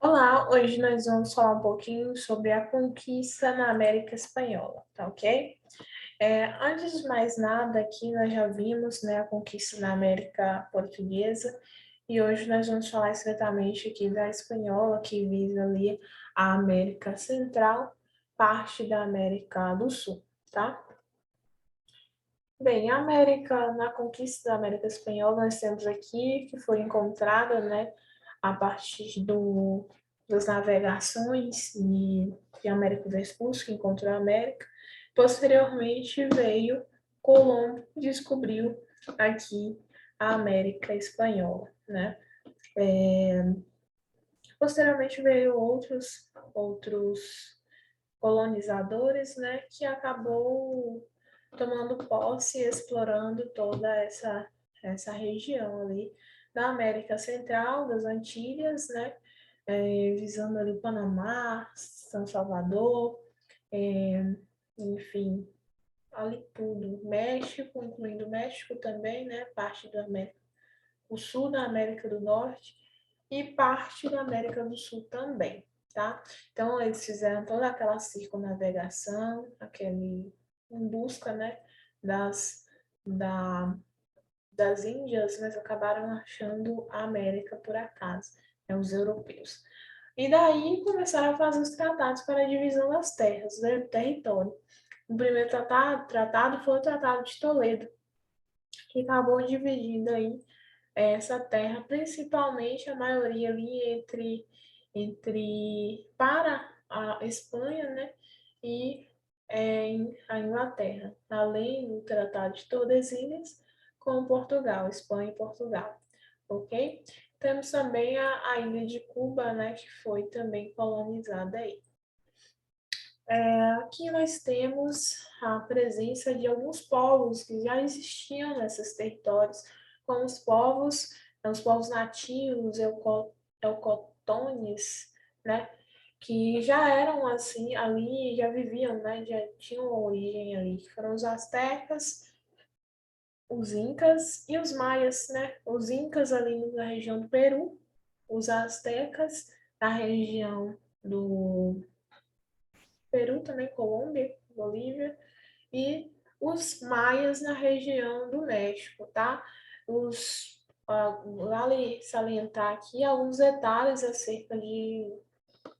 Olá, hoje nós vamos falar um pouquinho sobre a conquista na América Espanhola, tá ok? Antes de mais nada, aqui nós já vimos, né, a conquista na América Portuguesa e hoje nós vamos falar exatamente aqui da espanhola, que visa ali a América Central, parte da América do Sul, tá? Bem, na conquista da América Espanhola, nós temos aqui que foi encontrada, né, a partir das navegações de Américo Vespucci, que encontrou a América. Posteriormente veio Colombo e descobriu aqui a América Espanhola, né? Posteriormente veio outros colonizadores, né, que acabou tomando posse e explorando toda essa região ali da América Central, das Antilhas, né, visando ali Panamá, São Salvador, enfim, ali tudo, México, incluindo México também, né, parte do América, o sul da América do Norte e parte da América do Sul também, tá? Então, eles fizeram toda aquela circunnavegação, em busca, né, das, da, das Índias, mas acabaram achando a América por acaso, né, os europeus. E daí começaram a fazer os tratados para a divisão das terras, do território. O primeiro tratado foi o Tratado de Toledo, que acabou dividindo aí essa terra, principalmente a maioria ali entre para a Espanha, né, e a Inglaterra, além do Tratado de Tordesilhas com Portugal, Espanha e Portugal, ok? Temos também a ilha de Cuba, né, que foi também colonizada aí. Aqui nós temos a presença de alguns povos que já existiam nesses territórios, como os povos nativos, eucotones, né, que já eram assim ali, já viviam, né, já tinham origem ali, que foram os astecas, os incas e os maias, né, os incas ali na região do Peru, os astecas na região do Peru também, Colômbia, Bolívia, e os maias na região do México, tá? Vale salientar aqui alguns detalhes acerca de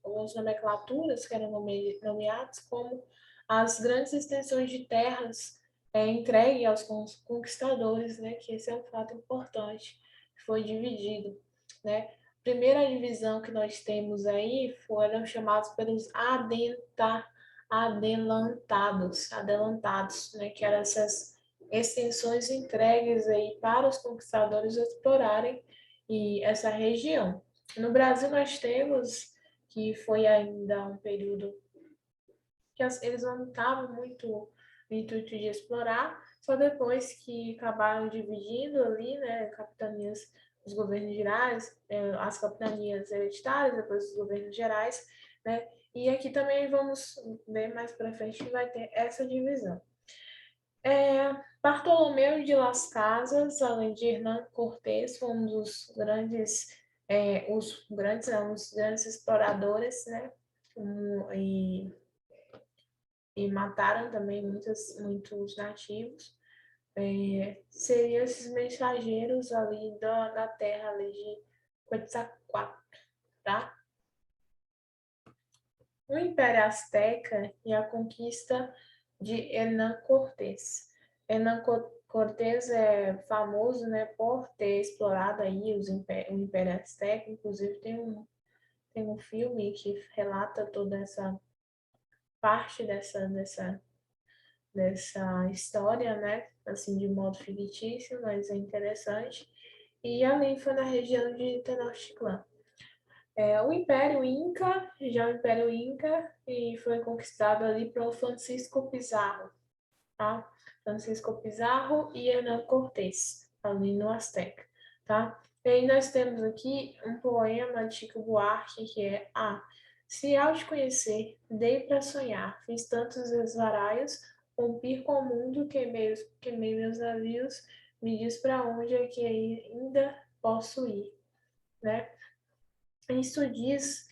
algumas nomenclaturas que eram nomeadas como as grandes extensões de terras entregue aos conquistadores, né? Que esse é um fato importante, que foi dividido, né? A primeira divisão que nós temos aí foram chamados pelos adelantados, né? Que eram essas extensões entregues aí para os conquistadores explorarem essa região. No Brasil nós temos que foi ainda um período que eles não estavam muito no intuito de explorar, só depois que acabaram dividindo ali, né, capitanias, os governos gerais, as capitanias hereditárias, depois os governos gerais, né, e aqui também vamos ver mais para frente que vai ter essa divisão. Bartolomeu de Las Casas, além de Hernán Cortés, foi um dos grandes, os grandes exploradores, né? E mataram também muitos nativos. Seriam esses mensageiros ali da terra ali de Quetzalcoatl, tá? O Império Azteca e a conquista de Hernán Cortés. Hernán Cortés é famoso, né, por ter explorado aí o Império Azteca, inclusive tem um filme que relata toda essa parte dessa história, né, assim, de modo fictício, mas é interessante. E ali foi na região de Tenochtitlan. O Império Inca, já o Império Inca, e foi conquistado ali por Francisco Pizarro, tá? Francisco Pizarro e Hernán Cortés, ali no Azteca, tá? E aí nós temos aqui um poema de Chico Buarque que é se ao te conhecer, dei para sonhar, fiz tantos desvaraios, rompi com o mundo, queimei meus navios, me diz para onde é que ainda posso ir, né? Isso diz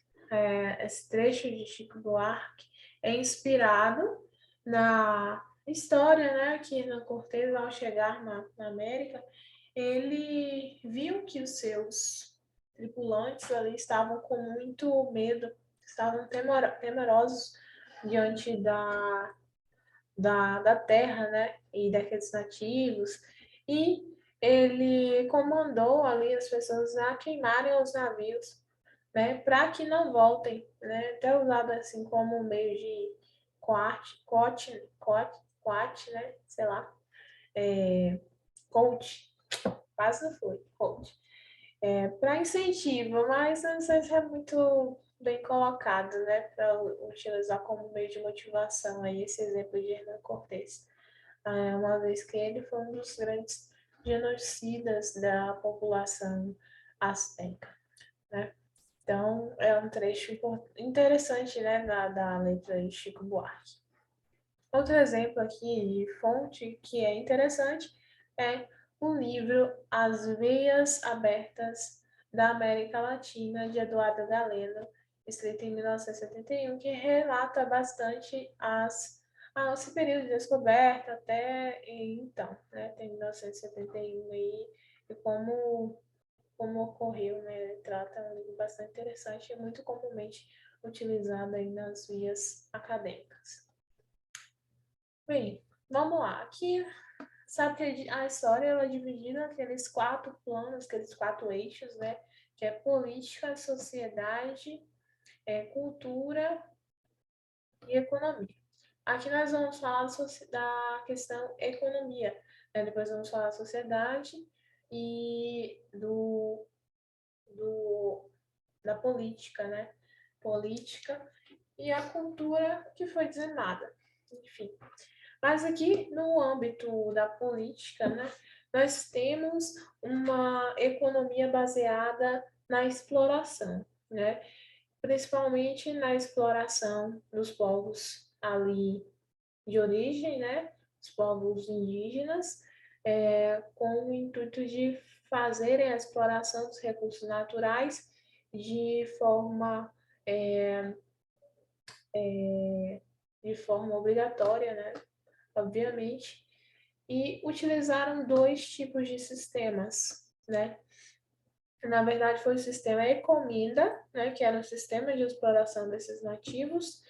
esse trecho de Chico Buarque é inspirado na história, né, que Hernán Cortés, ao chegar na América, ele viu que os seus tripulantes ali estavam com muito medo, estavam temerosos diante da terra, né, e daqueles nativos, e ele comandou ali as pessoas a queimarem os navios, né, para que não voltem, né, até usado assim como um meio de coate, né, sei lá, coach, quase não foi, coach, para incentivo, mas não sei se é muito bem colocado, né, para utilizar como meio de motivação aí esse exemplo de Hernán Cortés, uma vez que ele foi um dos grandes genocidas da população azteca, né? Então, é um trecho interessante, né, da letra de Chico Buarque. Outro exemplo aqui de fonte que é interessante é o livro As Veias Abertas da América Latina, de Eduardo Galeno, escrito em 1971, que relata bastante esse período de descoberta até então, né, até 1971 aí, e como ocorreu, né? Ele trata um livro bastante interessante e muito comumente utilizado aí nas vias acadêmicas. Bem, vamos lá. Aqui, sabe que a história ela é dividida naqueles 4 planos, aqueles 4 eixos, né? Que é política, sociedade, cultura e economia. Aqui nós vamos falar da questão economia, né? Depois vamos falar da sociedade e da política, né? Política e a cultura que foi dizimada, enfim. Mas aqui no âmbito da política, né, nós temos uma economia baseada na exploração, né? Principalmente na exploração dos povos ali de origem, né? Os povos indígenas, com o intuito de fazerem a exploração dos recursos naturais de forma, é, de forma obrigatória, né? Obviamente, e utilizaram 2 tipos de sistemas, né? Na verdade, foi o sistema Ecominda, né, que era o sistema de exploração desses nativos,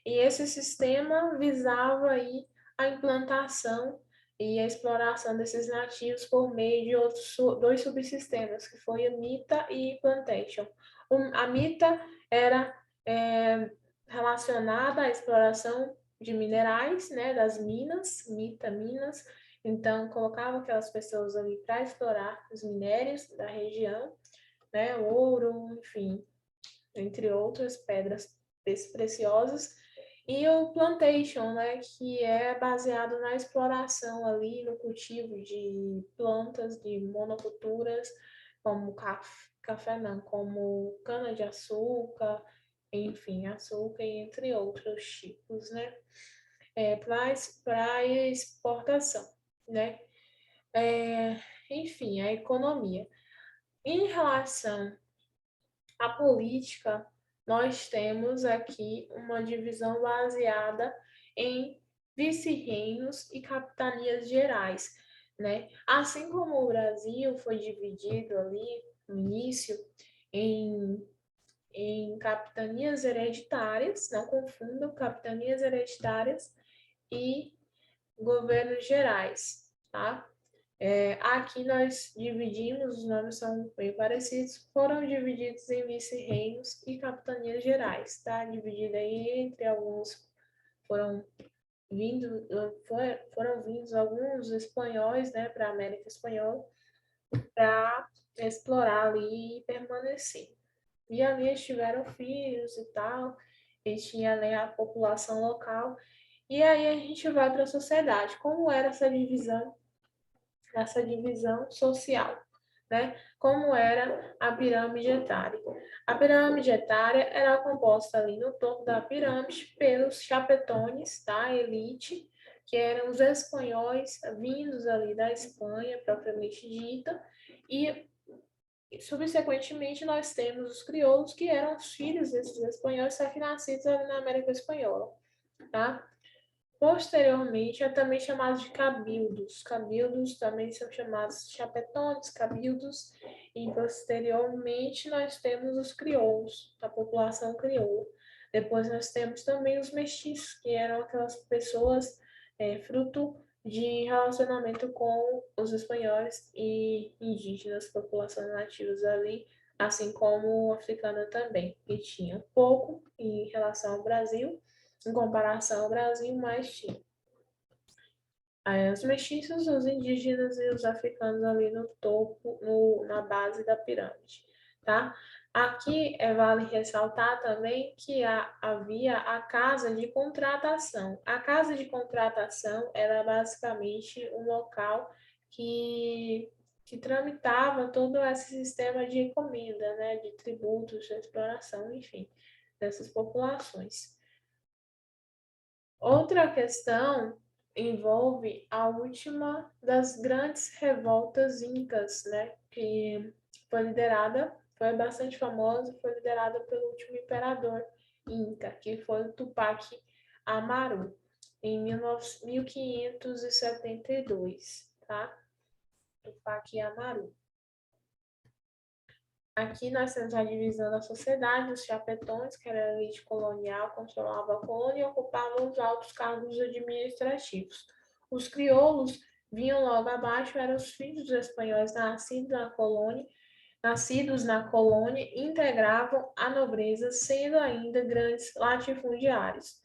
e esse sistema visava aí a implantação e a exploração desses nativos por meio de outros 2 subsistemas, que foi a Mita e Plantation. A Mita era relacionada à exploração de minerais, né, das minas, Mita Minas, então colocava aquelas pessoas ali para explorar os minérios da região, né, ouro, enfim, entre outras pedras preciosas, e o plantation, né, que é baseado na exploração ali, no cultivo de plantas, de monoculturas, como café não, como cana-de-açúcar, enfim, açúcar e entre outros tipos, né, para exportação, né, enfim, a economia. Em relação à política, nós temos aqui uma divisão baseada em vice-reinos e capitanias gerais, né? Assim como o Brasil foi dividido ali no início em capitanias hereditárias, não confundam capitanias hereditárias e governos gerais, tá? Aqui nós dividimos, os nomes são bem parecidos, foram divididos em vice-reinos e capitanias gerais, tá? Dividida aí entre alguns, foram foram vindos alguns espanhóis, né, para a América Espanhola, para explorar ali e permanecer. E ali eles tiveram filhos e tal, eles tinham ali a população local, e aí a gente vai para a sociedade. Como era essa divisão social, né? Como era a pirâmide etária. A pirâmide etária era composta ali no topo da pirâmide pelos chapetones, tá? Elite, que eram os espanhóis vindos ali da Espanha, propriamente dita, e Subsequentemente, nós temos os crioulos, que eram os filhos desses espanhóis, só que nascidos ali na América Espanhola, tá? Posteriormente, é também chamado de cabildos. Cabildos também são chamados de chapetones, cabildos. E posteriormente, nós temos os crioulos, a população crioula. Depois, nós temos também os mestiços, que eram aquelas pessoas fruto de relacionamento com os espanhóis e indígenas, populações nativas ali, assim como o africano também, que tinha pouco em relação ao Brasil, em comparação ao Brasil, mas tinha. Aí, os mestiços, os indígenas e os africanos ali no topo, na base da pirâmide, tá? Aqui vale ressaltar também que havia a casa de contratação. A casa de contratação era basicamente um local que tramitava todo esse sistema de encomenda, né, de tributos, de exploração, enfim, dessas populações. Outra questão envolve a última das grandes revoltas incas, né, que foi bastante famosa, foi liderada pelo último imperador inca, que foi o Tupac Amaru, em 1572, tá? Tupac Amaru. Aqui nós temos a divisão da sociedade, os chapetões, que era a elite colonial, controlava a colônia e ocupavam os altos cargos administrativos. Os crioulos vinham logo abaixo, eram os filhos dos espanhóis nascidos na colônia, integravam a nobreza, sendo ainda grandes latifundiários.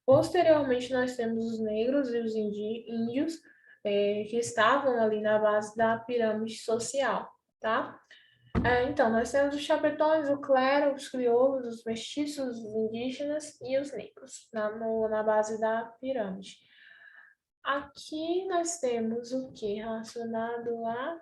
Posteriormente, nós temos os negros e os índios, que estavam ali na base da pirâmide social, tá? Então, nós temos os chapetões, o clero, os crioulos, os mestiços, os indígenas e os negros, na base da pirâmide. Aqui nós temos o que relacionado a...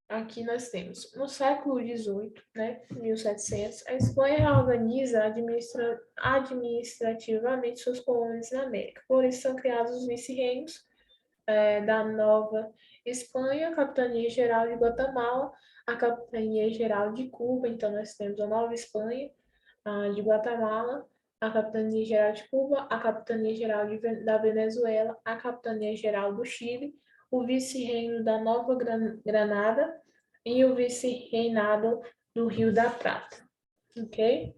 Aqui nós temos, no século XVIII, né, 1700, a Espanha organiza administrativamente suas colônias na América. Por isso são criados os vice-reinos da Nova Espanha, a Capitania-Geral de Guatemala, a Capitania-Geral de Cuba. Então, nós temos a Nova Espanha, de Guatemala, a Capitania-Geral de Cuba, a Capitania-Geral da Venezuela, a Capitania-Geral do Chile, o Vice-Reino da Nova Granada e o Vice-Reinado do Rio da Prata. Ok?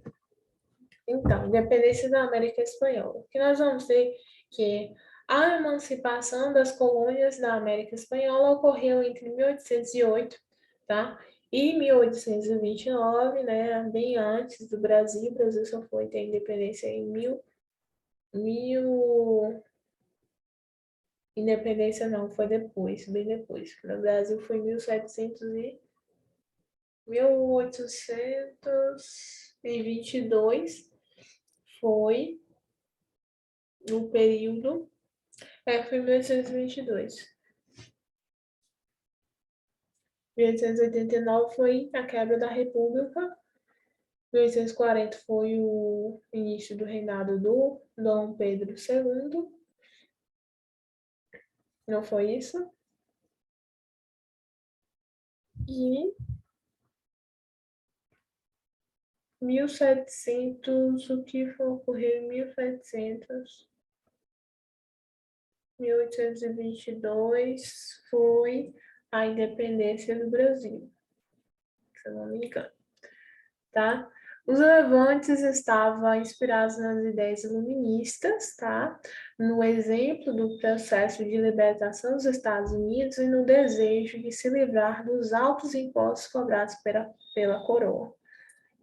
Então, independência da América Espanhola. O que nós vamos ver que a emancipação das colônias da América Espanhola ocorreu entre 1808, tá? E 1829, né, bem antes do Brasil. O Brasil só foi ter independência em independência não, foi depois, bem depois. No Brasil foi 1822, foi no período... foi 1822. 1889 foi a quebra da República. 1840 foi o início do reinado do Dom Pedro II. Não foi isso? E 1700, o que ocorreu em 1700? 1822 foi a independência do Brasil, se eu não me engano, tá? Os levantes estavam inspirados nas ideias iluministas, tá? No exemplo do processo de libertação dos Estados Unidos e no desejo de se livrar dos altos impostos cobrados pela coroa.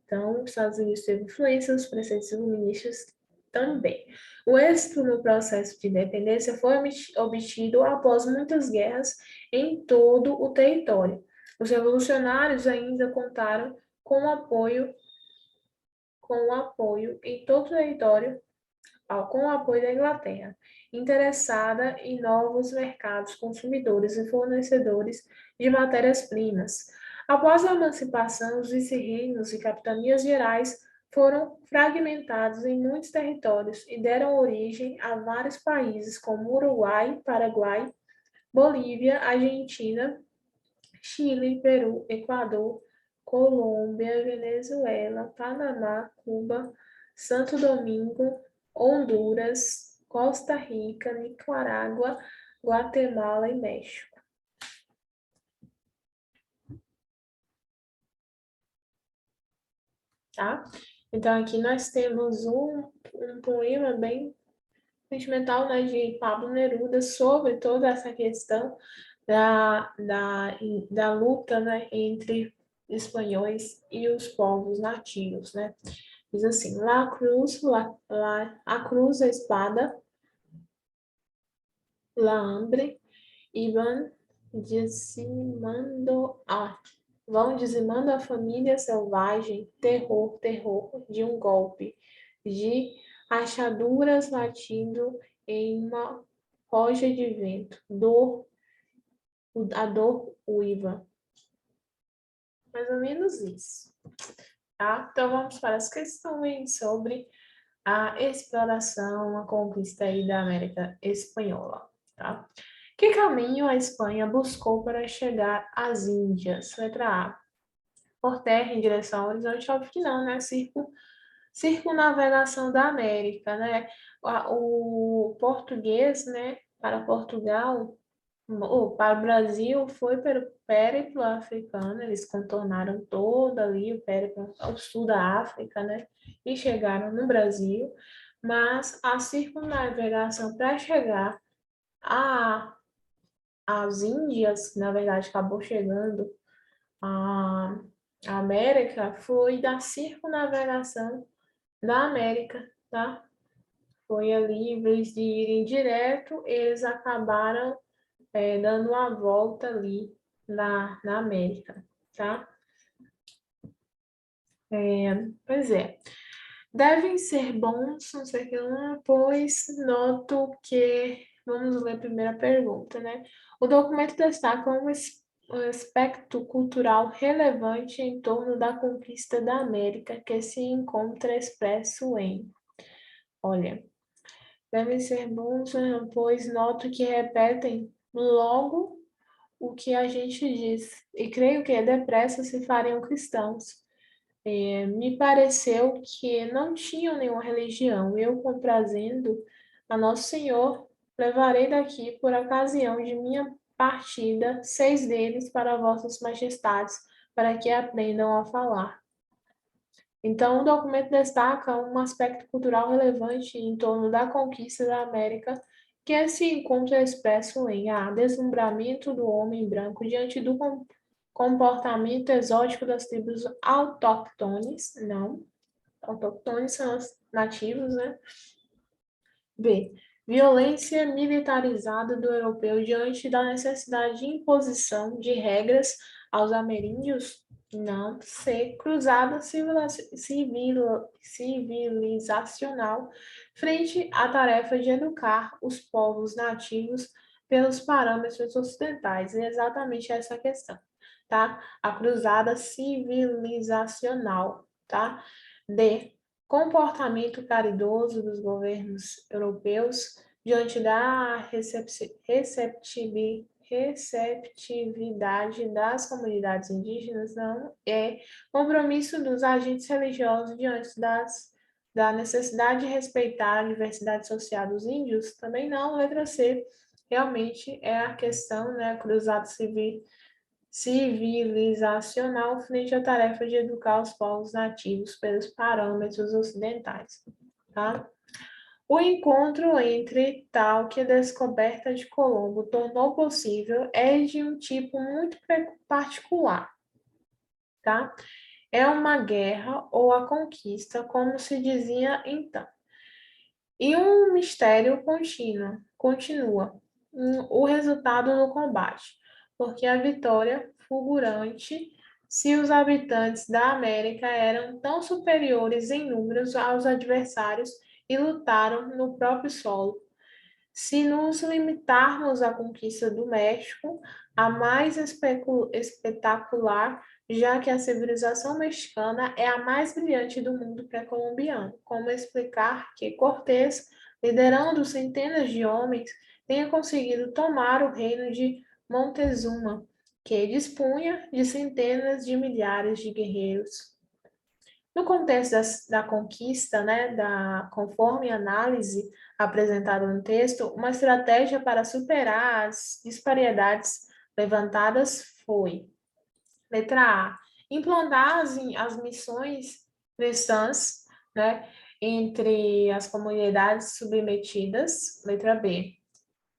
Então, os Estados Unidos teve influência nos preceitos iluministas também. O êxito no processo de independência foi obtido após muitas guerras em todo o território. Os revolucionários ainda contaram com o apoio em todo o território, com o apoio da Inglaterra, interessada em novos mercados consumidores e fornecedores de matérias-primas. Após a emancipação, os vice-reinos e capitanias gerais foram fragmentados em muitos territórios e deram origem a vários países como Uruguai, Paraguai, Bolívia, Argentina Chile, Peru, Equador, Colômbia, Venezuela, Panamá, Cuba, Santo Domingo, Honduras, Costa Rica, Nicarágua, Guatemala e México. Tá? Então, aqui nós temos um poema bem sentimental, né, de Pablo Neruda sobre toda essa questão da luta, né, entre espanhóis e os povos nativos, né? Diz assim, a cruz, a espada, la hambre, e vão dizimando a família selvagem, terror, terror de um golpe, de rachaduras latindo em uma roja de vento, a dor uiva. Mais ou menos isso, tá? Então vamos para as questões sobre a exploração, a conquista aí da América Espanhola, tá? Que caminho a Espanha buscou para chegar às Índias? Letra A. Por terra em direção ao horizonte, óbvio que não, né? Circunnavegação da América, né? O português, né? Para Portugal, ou para o Brasil, foi pelo périplo africano, eles contornaram todo ali o périplo ao sul da África, né? E chegaram no Brasil, mas a circunnavegação para chegar a, às Índias, que na verdade acabou chegando a América, foi da circunnavegação da América, tá? Foi ali, em vez de irem direto, eles acabaram dando uma volta ali na América, tá? Pois é. Devem ser bons, não sei o que lá, pois noto que... Vamos ler a primeira pergunta, né? O documento destaca um aspecto cultural relevante em torno da conquista da América que se encontra expresso em... Olha, devem ser bons, pois noto que repetem logo o que a gente diz, e creio que depressa se fariam cristãos. Me pareceu que não tinham nenhuma religião. Eu, comprazendo a Nosso Senhor, levarei daqui, por ocasião de minha partida, 6 deles para vossas majestades, para que aprendam a falar. Então, o documento destaca um aspecto cultural relevante em torno da conquista da América, que se encontra expresso em deslumbramento do homem branco diante do comportamento exótico das tribos autóctones, não, autóctones são os nativos, né? B. Violência militarizada do europeu diante da necessidade de imposição de regras aos ameríndios? Não. C. Cruzada civilizacional frente à tarefa de educar os povos nativos pelos parâmetros ocidentais. É exatamente essa questão, tá? A cruzada civilizacional, tá? D. Comportamento caridoso dos governos europeus diante da receptividade das comunidades indígenas, não é compromisso dos agentes religiosos diante da necessidade de respeitar a diversidade social dos índios, também não. Letra C, realmente é a questão, né, cruzado civilizacional frente à tarefa de educar os povos nativos pelos parâmetros ocidentais, tá? O encontro entre tal que a descoberta de Colombo tornou possível é de um tipo muito particular, tá? É uma guerra ou a conquista, como se dizia então. E um mistério continua o resultado do combate, porque a vitória fulgurante se os habitantes da América eram tão superiores em números aos adversários e lutaram no próprio solo. Se nos limitarmos à conquista do México, a mais espetacular, já que a civilização mexicana é a mais brilhante do mundo pré-colombiano, como explicar que Cortés, liderando centenas de homens, tenha conseguido tomar o reino de Montezuma, que dispunha de centenas de milhares de guerreiros. No contexto da conquista, né, conforme a análise apresentada no texto, uma estratégia para superar as disparidades levantadas foi: letra A, implantar as missões cristãs, né, entre as comunidades submetidas. Letra B,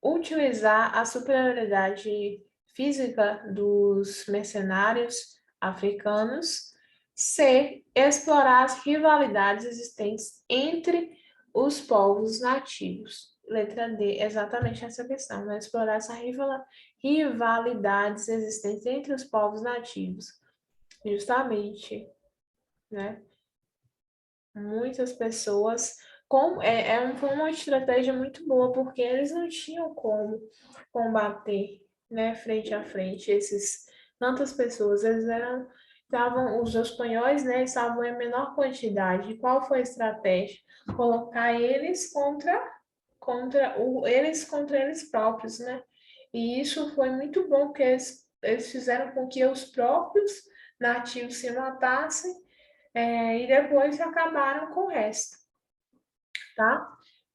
utilizar a superioridade física dos mercenários africanos. C, explorar as rivalidades existentes entre os povos nativos. Letra D, exatamente essa questão, né? Explorar essa rivalidades existentes entre os povos nativos. Justamente, né? Muitas pessoas foi uma estratégia muito boa, porque eles não tinham como combater, né, frente a frente tantas pessoas. Os espanhóis, né, estavam em menor quantidade. Qual foi a estratégia? Colocar eles contra eles próprios, né? E isso foi muito bom, porque eles fizeram com que os próprios nativos se matassem, e depois acabaram com o resto, tá?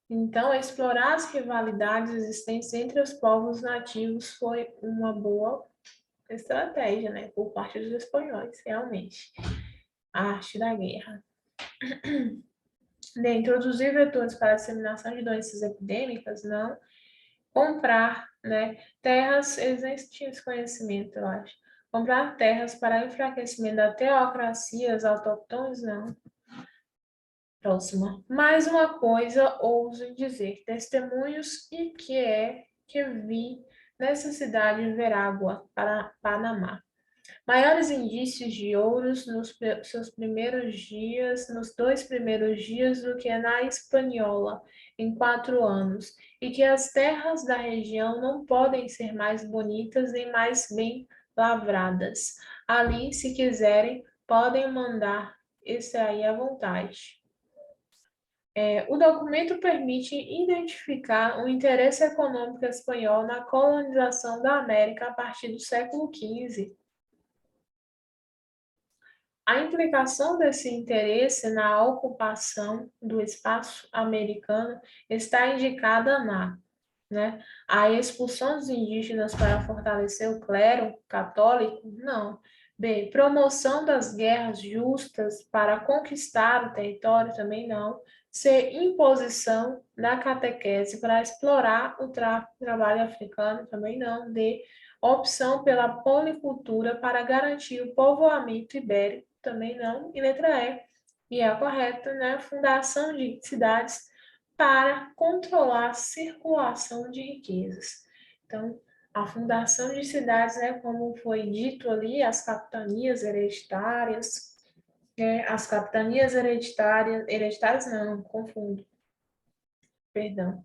Então, explorar as rivalidades existentes entre os povos nativos foi uma boa estratégia, né, por parte dos espanhóis, realmente. A arte da guerra. De introduzir vetores para a disseminação de doenças epidêmicas, não. Comprar, né, terras, eles nem tinham esse conhecimento, eu acho. Comprar terras para enfraquecimento da teocracias autóctones, não. Próxima. Mais uma coisa ouso dizer: testemunhos e que vi nessa cidade de Verágua, para Panamá. Maiores indícios de ouros seus primeiros dias, nos 2 primeiros dias, do que na Hispaniola, em 4 anos, e que as terras da região não podem ser mais bonitas nem mais bem lavradas. Ali, se quiserem, podem mandar extrair à vontade. O documento permite identificar o interesse econômico espanhol na colonização da América a partir do século XV. A implicação desse interesse na ocupação do espaço americano está indicada né, a expulsão dos indígenas para fortalecer o clero católico? Não. B, promoção das guerras justas para conquistar o território? Também não. C, imposição da catequese para explorar o trabalho africano? Também não. D, opção pela policultura para garantir o povoamento ibérico? Também não. E letra E, e é a correta, né? Fundação de cidades para controlar a circulação de riquezas. Então, a fundação de cidades, né, como foi dito ali, as capitanias hereditárias, hereditárias não, confundo, perdão,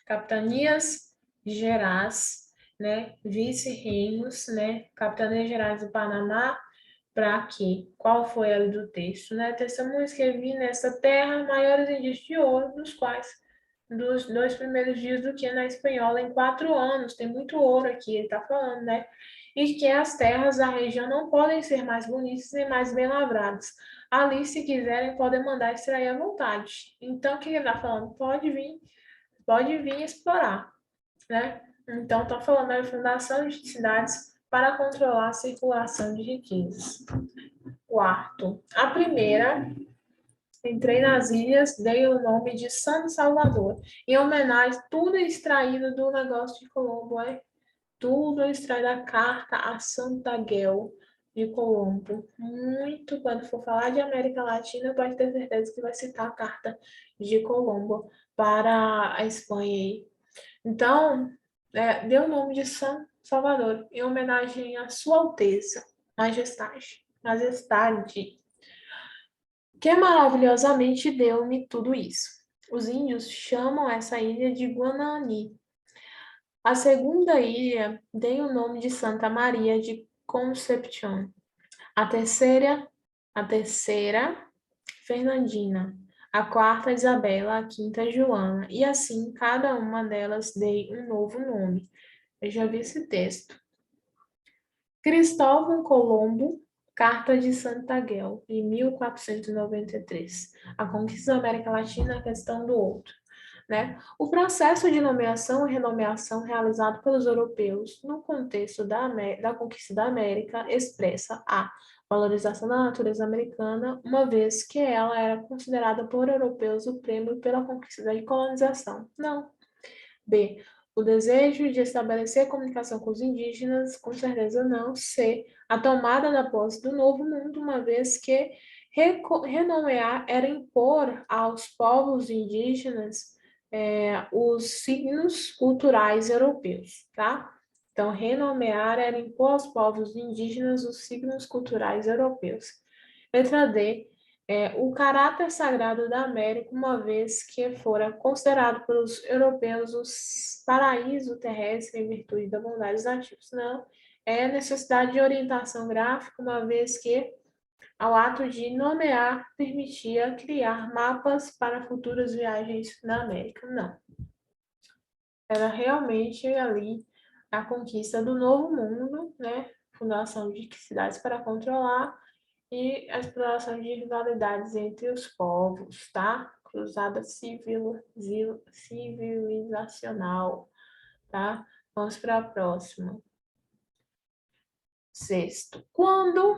capitanias gerais, né, vice-reinos, né, capitanias gerais do Panamá, para quê? Qual foi a lei do texto, né? Testemunhos que vi nessa terra maiores indícios de ouro, dos 2 primeiros dias do que na espanhola em 4 anos. Tem muito ouro aqui, ele está falando, né? E que as terras da região não podem ser mais bonitas nem mais bem lavradas. Ali, se quiserem, podem mandar extrair à vontade. Então, o que ele está falando? Pode vir explorar, né? Então, está falando da fundação de cidades para controlar a circulação de riquezas. Quarto, a primeira, entrei nas ilhas, dei o nome de San Salvador, em homenagem, tudo extraído do negócio de Colombo, tudo extraído da carta a Santa Guel de Colombo. Muito, quando for falar de América Latina, pode ter certeza que vai citar a carta de Colombo para a Espanha. Então, deu o nome de São Salvador, em homenagem à Sua Alteza, Majestade, que maravilhosamente deu-me tudo isso. Os índios chamam essa ilha de Guanani. A segunda ilha dei o nome de Santa Maria de Concepción. A terceira, Fernandina. A quarta, Isabela. A quinta, Joana. E assim, cada uma delas dei um novo nome. Eu já vi esse texto. Cristóvão Colombo, Carta de Santaguel, em 1493. A conquista da América Latina, a questão do outro. Né? O processo de nomeação e renomeação realizado pelos europeus no contexto da conquista da América expressa a valorização da natureza americana, uma vez que ela era considerada por europeus o prêmio pela conquista da colonização. Não. B. O desejo de estabelecer comunicação com os indígenas, com certeza não. C. A tomada da posse do novo mundo, uma vez que renomear era impor aos povos indígenas os signos culturais europeus, tá? Então, renomear era impor aos povos indígenas os signos culturais europeus. Letra D. O caráter sagrado da América, uma vez que fora considerado pelos europeus o paraíso terrestre em virtude da bondade dos nativos. Não. É necessidade de orientação gráfica, uma vez que ao ato de nomear permitia criar mapas para futuras viagens na América. Não. Era realmente ali a conquista do novo mundo, né? Fundação de cidades para controlar e a exploração de rivalidades entre os povos, tá? Cruzada civilizacional, tá? Vamos para a próxima. Sexto. Quando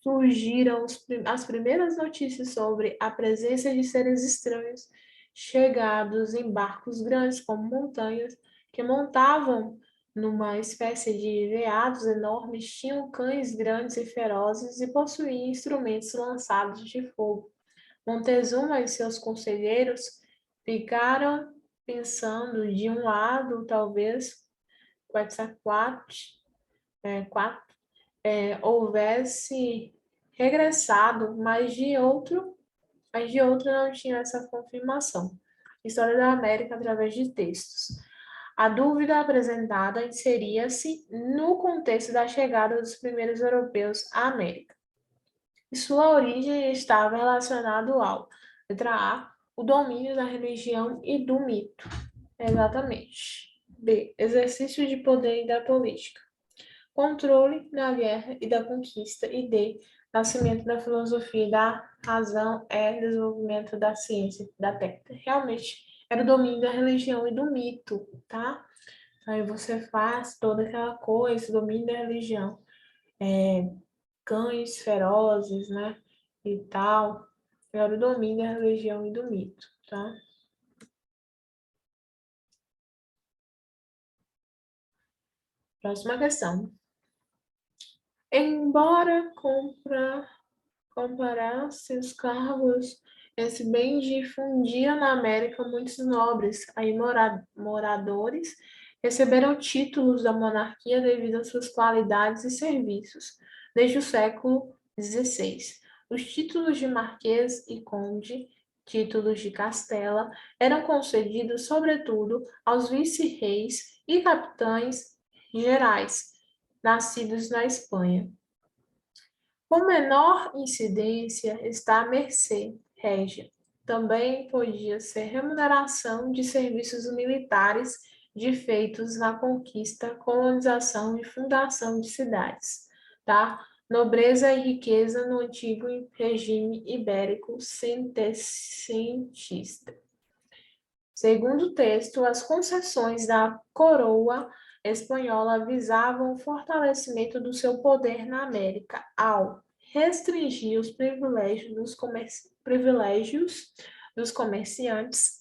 surgiram as primeiras notícias sobre a presença de seres estranhos chegados em barcos grandes como montanhas, que montavam numa espécie de veados enormes, tinham cães grandes e ferozes e possuíam instrumentos lançados de fogo. Montezuma e seus conselheiros ficaram pensando de um lado, talvez, Quetzalcoatl, houvesse regressado, mas de outro não tinha essa confirmação. História da América através de textos. A dúvida apresentada inseria-se no contexto da chegada dos primeiros europeus à América. E sua origem estava relacionada ao, letra A, o domínio da religião e do mito. Exatamente. B, exercício de poder e da política. Controle da guerra e da conquista. E D, nascimento da filosofia e da razão é desenvolvimento da ciência, da técnica. Realmente, era o domínio da religião e do mito, tá? Aí você faz toda aquela coisa, domínio da religião. Cães ferozes, né? E tal. Era o domínio da religião e do mito, tá? Próxima questão. Embora comparasse os cargos, esse bem difundia na América muitos nobres, aí moradores, receberam títulos da monarquia devido às suas qualidades e serviços, desde o século XVI. Os títulos de marquês e conde, títulos de castela, eram concedidos, sobretudo, aos vice-reis e capitães gerais, nascidos na Espanha. Com menor incidência está a mercê régia. Também podia ser remuneração de serviços militares de feitos na conquista, colonização e fundação de cidades, tá? Nobreza e riqueza no antigo regime ibérico centecentista. Segundo o texto, as concessões da coroa espanhola visavam o fortalecimento do seu poder na América, ao restringir os privilégios dos comerciantes.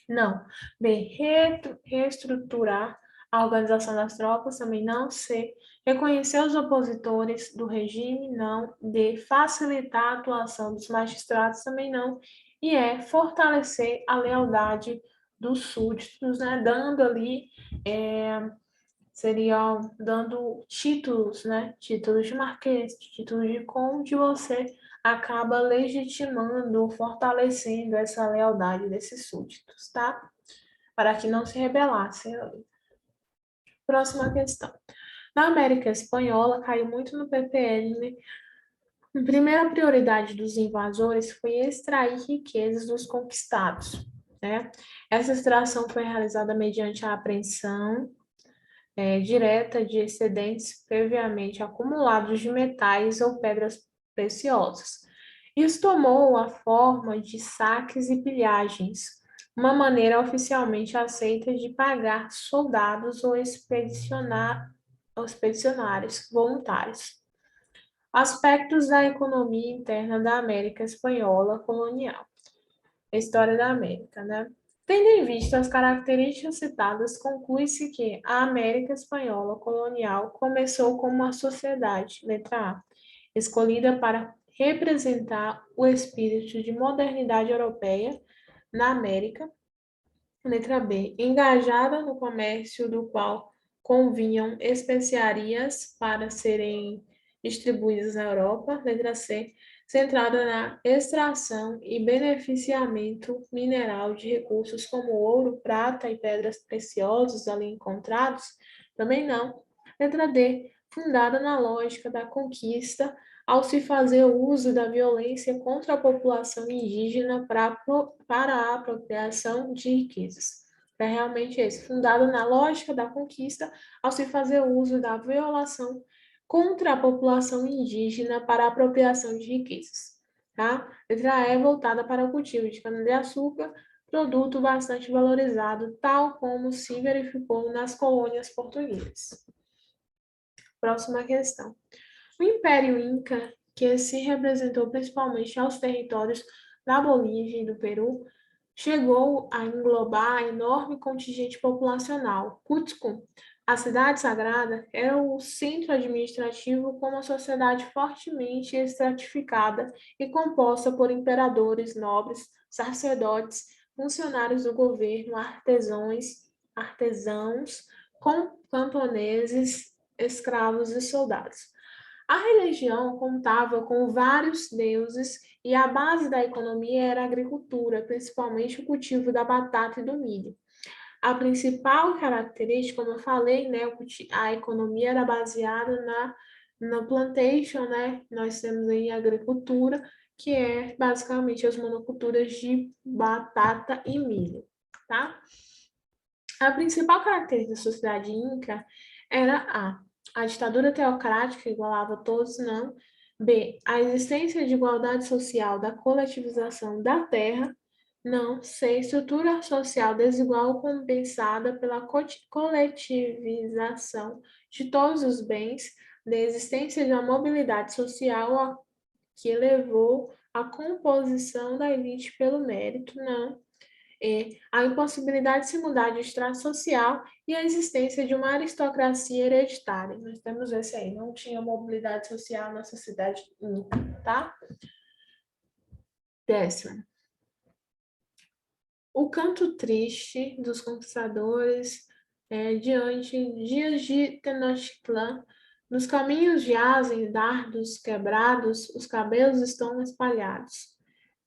Não. B. Reestruturar a organização das tropas, também não. C. Reconhecer os opositores do regime, não. D. Facilitar a atuação dos magistrados, também não. E fortalecer a lealdade dos súditos, né? Dando ali, seriam dando títulos, né? Títulos de marquês, títulos de conde, você acaba legitimando, fortalecendo essa lealdade desses súditos, tá? Para que não se rebelassem. Próxima questão. Na América Espanhola, caiu muito no PPN. A primeira prioridade dos invasores foi extrair riquezas dos conquistados, né? Essa extração foi realizada mediante a apreensão, direta de excedentes previamente acumulados de metais ou pedras preciosas. Isso tomou a forma de saques e pilhagens, uma maneira oficialmente aceita de pagar soldados ou expedicionários voluntários. Aspectos da economia interna da América Espanhola colonial. A história da América, né? Tendo em vista as características citadas, conclui-se que a América Espanhola colonial começou como uma sociedade, letra A, escolhida para representar o espírito de modernidade europeia na América, letra B, engajada no comércio do qual convinham especiarias para serem distribuídas na Europa, letra C, centrada na extração e beneficiamento mineral de recursos como ouro, prata e pedras preciosas ali encontrados, também não. Letra D, fundada na lógica da conquista ao se fazer uso da violência contra a população indígena para a apropriação de riquezas. É realmente esse, fundado na lógica da conquista ao se fazer uso da violação contra a população indígena para a apropriação de riquezas. Tá? Letra E voltada para o cultivo de cana-de-açúcar, produto bastante valorizado, tal como se verificou nas colônias portuguesas. Próxima questão. O Império Inca, que se representou principalmente aos territórios da Bolívia e do Peru, chegou a englobar enorme contingente populacional. Cusco, a cidade sagrada, era o centro administrativo com uma sociedade fortemente estratificada e composta por imperadores, nobres, sacerdotes, funcionários do governo, artesãos, camponeses, escravos e soldados. A religião contava com vários deuses e a base da economia era a agricultura, principalmente o cultivo da batata e do milho. A principal característica, como eu falei, né, a economia era baseada na plantation, né? Nós temos aí a agricultura, que é basicamente as monoculturas de batata e milho, tá? A principal característica da sociedade inca era a ditadura teocrática que igualava todos, não. B, a existência de igualdade social da coletivização da terra, não. C, estrutura social desigual compensada pela coletivização de todos os bens, da existência de uma mobilidade social que levou à composição da elite pelo mérito, não. E a impossibilidade de se mudar de estrato social e a existência de uma aristocracia hereditária. Nós temos esse aí, não tinha mobilidade social na sociedade inca, tá? Décimo. O canto triste dos conquistadores diante dias de Tenochtitlan. Nos caminhos jazem dardos quebrados, os cabelos estão espalhados.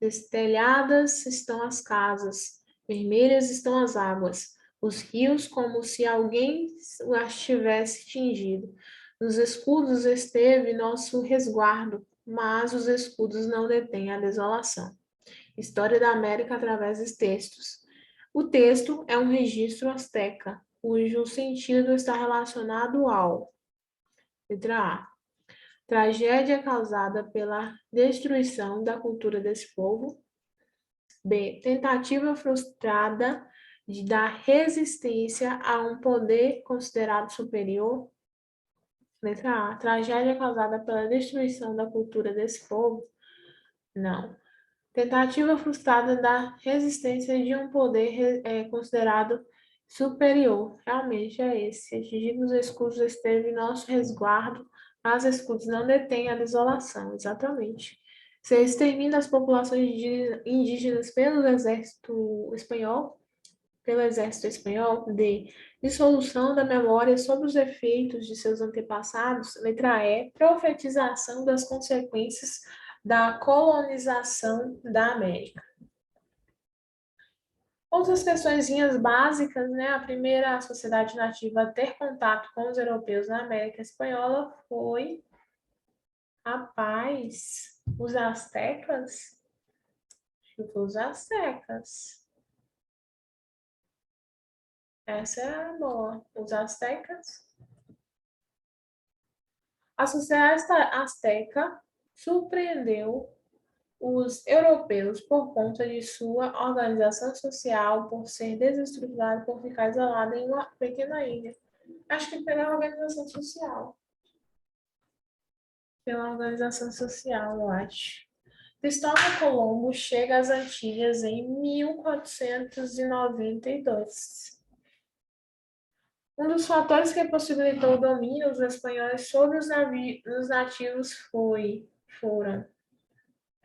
Destelhadas estão as casas, vermelhas estão as águas, os rios como se alguém as tivesse tingido. Nos escudos esteve nosso resguardo, mas os escudos não detêm a desolação. História da América através dos textos. O texto é um registro asteca, cujo sentido está relacionado ao: letra A, tragédia causada pela destruição da cultura desse povo. B, tentativa frustrada de dar resistência a um poder considerado superior. Letra A, tragédia causada pela destruição da cultura desse povo. Não. Tentativa frustrada da resistência de um poder considerado superior. Realmente é esse. Atingir os escudos esteve nosso resguardo, mas escudos não detêm a desolação. Exatamente. Se extermina as populações indígenas pelo exército espanhol, D. Dissolução da memória sobre os efeitos de seus antepassados. Letra E. Profetização das consequências da colonização da América. Outras questõezinhas básicas, né? A primeira sociedade nativa a ter contato com os europeus na América Espanhola foi, rapaz, os astecas? Acho que foi os astecas. Essa é a boa. Os astecas. A sociedade asteca surpreendeu os europeus por conta de sua organização social, por ser desestruturada, por ficar isolada em uma pequena ilha. Acho que pela organização social. Pela organização social, eu acho. Cristóvão Colombo chega às Antilhas em 1492. Um dos fatores que possibilitou o domínio dos espanhóis sobre os nativos foram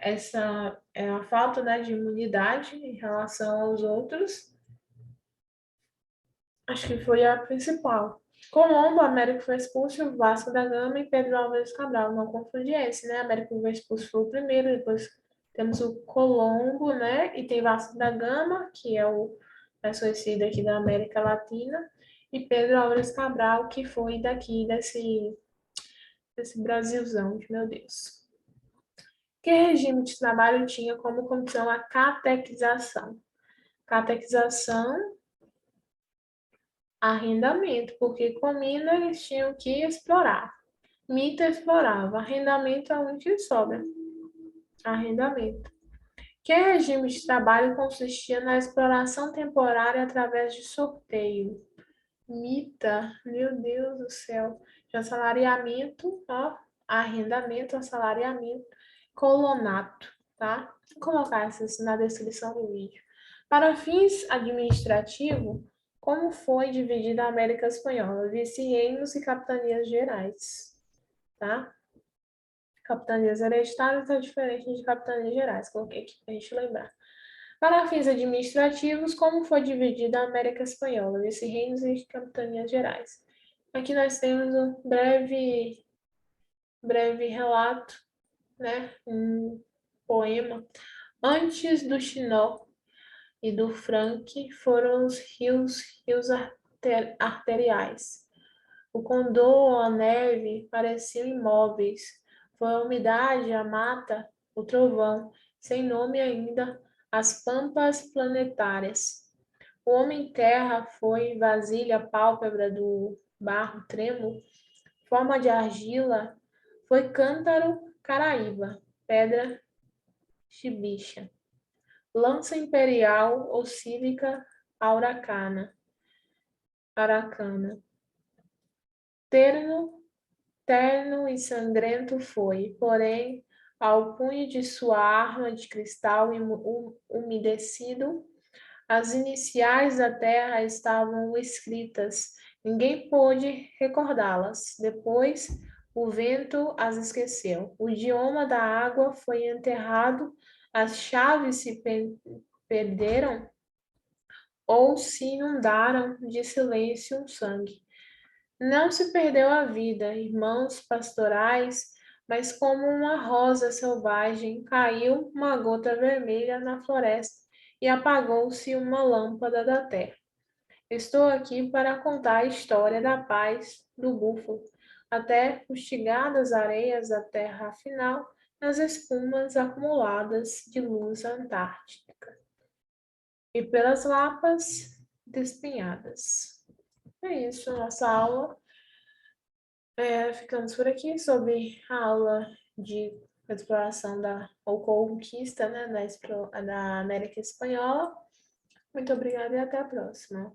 a falta, né, de imunidade em relação aos outros. Acho que foi a principal. Colombo, Américo Vespucci, Vasco da Gama e Pedro Álvares Cabral. Não confunde esse, né? Américo Vespucci foi o primeiro, depois temos o Colombo, né? E tem Vasco da Gama, que é o mais conhecido aqui da América Latina, e Pedro Álvares Cabral, que foi daqui, desse Brasilzão, meu Deus. Que regime de trabalho tinha como condição a catequização? Catequização, arrendamento, porque com mina eles tinham que explorar. Mita explorava, arrendamento é onde que sobra. Arrendamento. Que regime de trabalho consistia na exploração temporária através de sorteio? Mita, meu Deus do céu. De assalariamento, ó, arrendamento, assalariamento, colonato, tá? Vou colocar essas na descrição do vídeo. Para fins administrativos, como foi dividida a América Espanhola? Vice-reinos e capitanias gerais, tá? Capitanias hereditárias é diferente de capitanias gerais, coloquei aqui para a gente lembrar. Para fins administrativos, como foi dividida a América Espanhola, vice-reinos e capitanias gerais? Aqui nós temos um breve relato, né? Um poema. Antes do Chinó e do Franque foram os rios arteriais. O condor, a neve pareciam imóveis. Foi a umidade, a mata, o trovão, sem nome ainda, as pampas planetárias. O homem-terra foi vasilha, pálpebra do barro trêmulo, forma de argila, foi cântaro, caraíba, pedra, chibicha, lança imperial ou cívica, aracana. Terno, terno e sangrento foi, porém, ao punho de sua arma de cristal umedecido, as iniciais da terra estavam escritas, ninguém pôde recordá-las. Depois, o vento as esqueceu. O idioma da água foi enterrado, as chaves se perderam ou se inundaram de silêncio um sangue. Não se perdeu a vida, irmãos pastorais, mas como uma rosa selvagem caiu uma gota vermelha na floresta e apagou-se uma lâmpada da terra. Estou aqui para contar a história da paz do búfalo, até fustigar das areias da terra final, nas espumas acumuladas de luz antártica e pelas lapas despinhadas. É isso, nossa aula. Ficamos por aqui sobre a aula de exploração ou conquista, né, da América Espanhola. Muito obrigada e até a próxima.